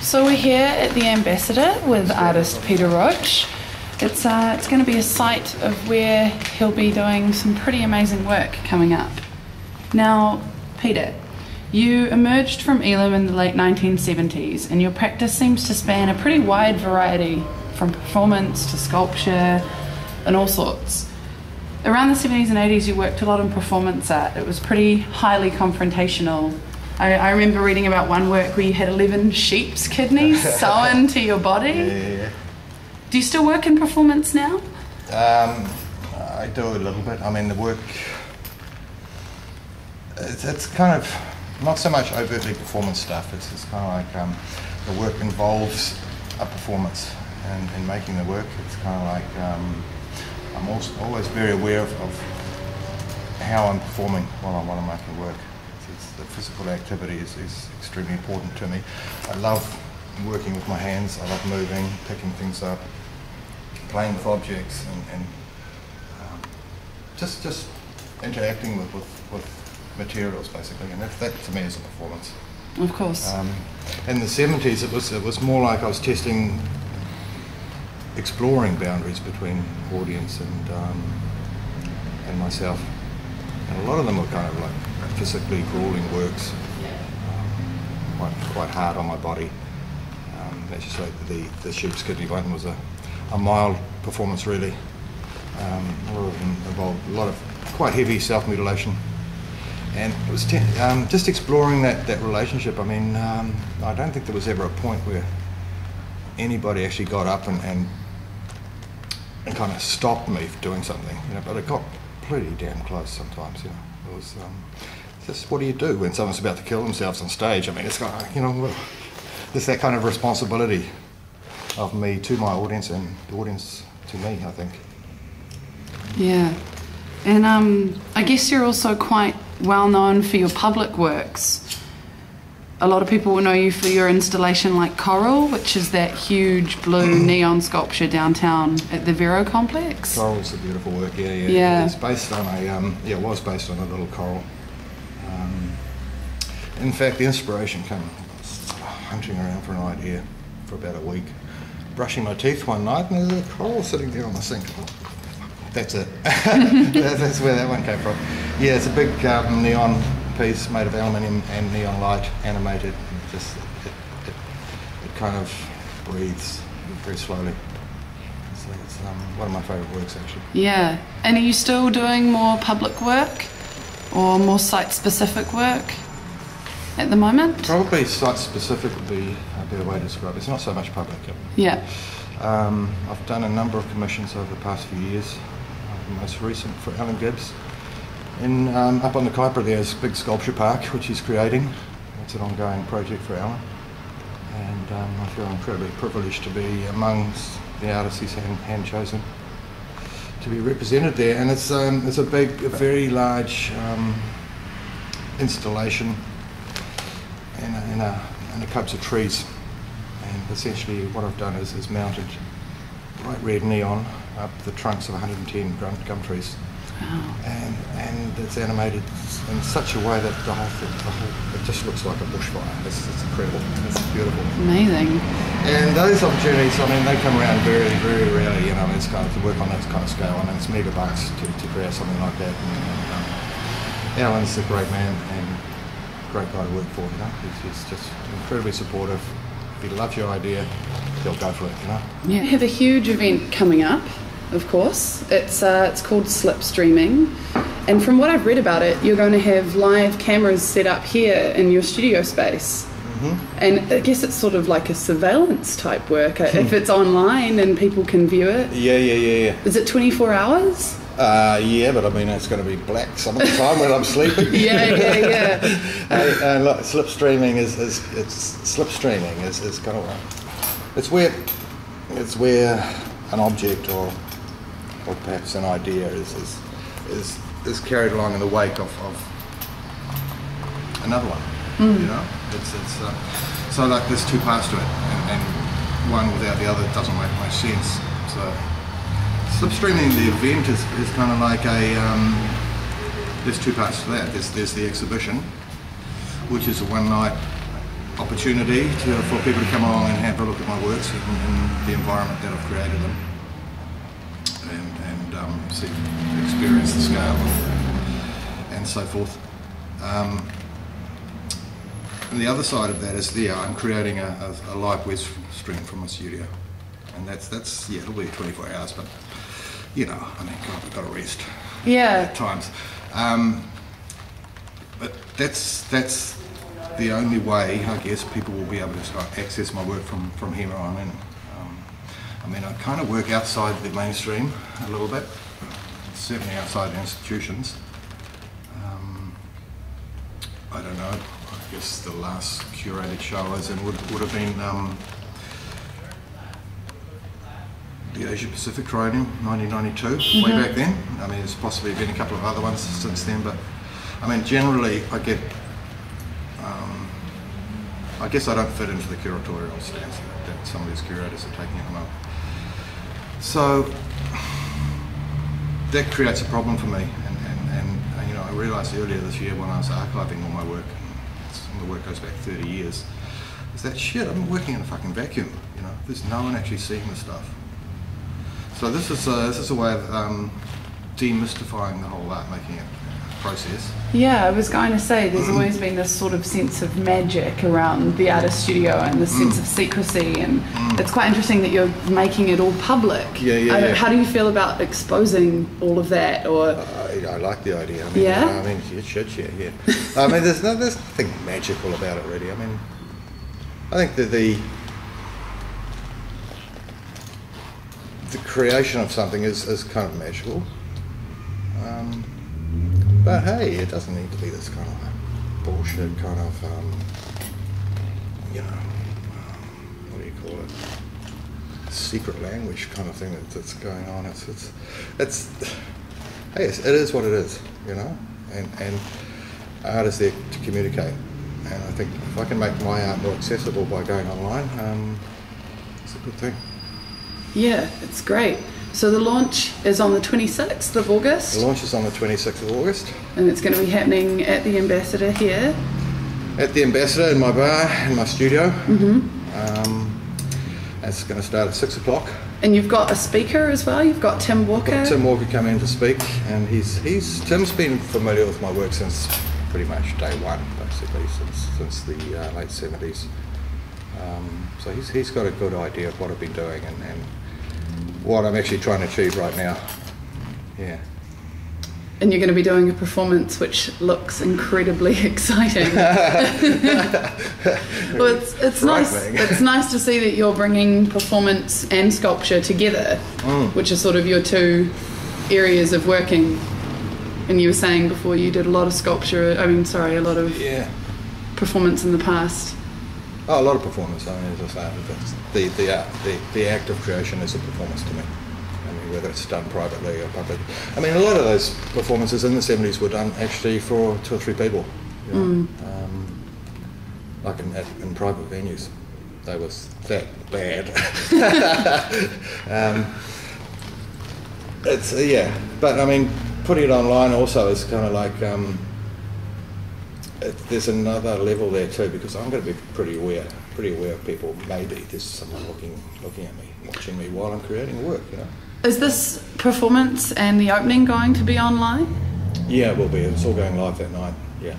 So we're here at the Ambassador with artist Peter Roche. It's going to be a site of where he'll be doing some pretty amazing work coming up. Now, Peter, you emerged from Elam in the late 1970s, and your practice seems to span a pretty wide variety, from performance to sculpture and all sorts. Around the 70s and 80s you worked a lot in performance art. It was pretty highly confrontational. I remember reading about one work where you had 11 sheep's kidneys sewn to your body. Yeah. Do you still work in performance now? I do a little bit. I mean, the work, it's kind of not so much overtly performance stuff. It's kind of like the work involves a performance, and in making the work, it's kind of like I'm also always very aware of how I'm performing while I'm making work. The physical activity is extremely important to me. I love working with my hands. I love moving, picking things up, playing with objects, and just interacting with materials, basically. And that to me is a performance. Of course. In the 70s, it was more like I was exploring boundaries between audience and myself. And a lot of them were kind of like physically grueling works, quite hard on my body. As you say, the sheep's kidney one was a mild performance, really. A lot of them involved a lot of quite heavy self-mutilation. And it was just exploring that relationship. I mean, I don't think there was ever a point where anybody actually got up and kind of stopped me from doing something, you know, but it got pretty damn close sometimes, you know. It was just, what do you do when someone's about to kill themselves on stage? I mean, it's kind of, you know, there's that kind of responsibility of me to my audience and the audience to me, I think. Yeah, and I guess you're also quite well known for your public works. A lot of people will know you for your installation like Coral, which is that huge blue neon sculpture downtown at the Vero complex. Coral's a beautiful work, yeah. It's based on it was based on a little coral. In fact, the inspiration came hunting around for an idea for about a week. Brushing my teeth one night, and there's a coral sitting there on the sink. That's it. That's where that one came from. Yeah, it's a big neon piece made of aluminium and neon light, animated. It kind of breathes very slowly. So it's one of my favourite works, actually. Yeah, and are you still doing more public work or more site-specific work at the moment? Probably site-specific would be a better way to describe it. It's not so much public. Yeah. I've done a number of commissions over the past few years. The most recent for Alan Gibbs. Up on the Kuiper there's a big sculpture park which he's creating. It's an ongoing project for Alan, and I feel incredibly privileged to be amongst the artists he's hand chosen to be represented there. And it's a very large installation in a copse of trees, and essentially what I've done is mounted bright red neon up the trunks of 110 gum trees. Wow. And it's animated in such a way that the whole it just looks like a bushfire. It's incredible. It's beautiful. Amazing. And those opportunities, I mean, they come around very, very rarely. You know, it's kind of to work on that kind of scale. I mean, it's megabucks to create something like that. And Alan's a great man and great guy to work for. You know, he's just incredibly supportive. If he loves your idea, he'll go for it. You know. Yeah. You have a huge event coming up. Of course, it's called Slipstreaming, and from what I've read about it, you're going to have live cameras set up here in your studio space. Mm-hmm. And I guess it's sort of like a surveillance type work if it's online and people can view it. Yeah. Is it 24 hours? Yeah, but I mean it's going to be black some of the time when I'm sleeping. Yeah. And look, slipstreaming is kind of it's where an object or perhaps an idea is carried along in the wake of another one. You know, it's so like there's two parts to it, and one without the other doesn't make much sense. So slipstreaming, the event is kind of like there's two parts to that. There's the exhibition, which is a one night opportunity for people to come along and have a look at my works in the environment that I've created them, and see, experience the scale and so forth. And the other side of that is I'm creating a live web stream from my studio, and that's it'll be 24 hours, but you know, I mean, God, we've got to rest. Yeah. At times. But that's the only way, I guess, people will be able to start access my work from here on in. I mean, I kind of work outside the mainstream a little bit, certainly outside the institutions. I don't know, I guess the last curated show I was in would have been the Asia Pacific Triennial, 1992, way back then. I mean, there's possibly been a couple of other ones since then, but I mean, generally I get, I guess I don't fit into the curatorial stance that some of these curators are taking at the moment. So that creates a problem for me, and you know, I realised earlier this year when I was archiving all my work, and the work goes back 30 years, is that shit, I'm working in a fucking vacuum, you know, there's no one actually seeing the stuff. So this is a way of demystifying the whole art making process. Yeah, I was going to say there's always been this sort of sense of magic around the artist studio and this sense of secrecy, and it's quite interesting that you're making it all public. Yeah. How do you feel about exposing all of that? Or I like the idea. I mean, yeah? I mean, it should, yeah. I mean, there's nothing magical about it, really. I mean, I think that the creation of something is kind of magical. But hey, it doesn't need to be this kind of bullshit kind of, you know, what do you call it? Secret language kind of thing that's going on. Hey, it is what it is, you know, and art is there to communicate. And I think if I can make my art more accessible by going online, it's a good thing. Yeah, it's great. So the launch is on the 26th of August. The launch is on the 26th of August. And it's going to be happening at the Ambassador here. At the Ambassador, in my bar, in my studio. It's going to start at 6 o'clock. And you've got a speaker as well. You've got Tim Walker. I've got Tim Walker coming in to speak, and Tim's been familiar with my work since pretty much day one, basically, since the late 70s. So he's got a good idea of what I've been doing and what I'm actually trying to achieve right now. Yeah. And you're going to be doing a performance which looks incredibly exciting. Well, it's nice. It's nice to see that you're bringing performance and sculpture together, which are sort of your two areas of working. And you were saying before you did a lot of sculpture. A lot of performance in the past. Oh, a lot of performance. I mean, as I say, the act of creation is a performance to me. I mean, whether it's done privately or publicly. I mean, a lot of those performances in the 70s were done actually for 2 or 3 people. You know? Like in private venues. They was that bad. But I mean, putting it online also is kind of like. There's another level there too, because I'm going to be pretty aware of people. Maybe there's someone looking at me, watching me while I'm creating work. You know. Is this performance and the opening going to be online? Yeah, it will be. It's all going live that night. Yeah.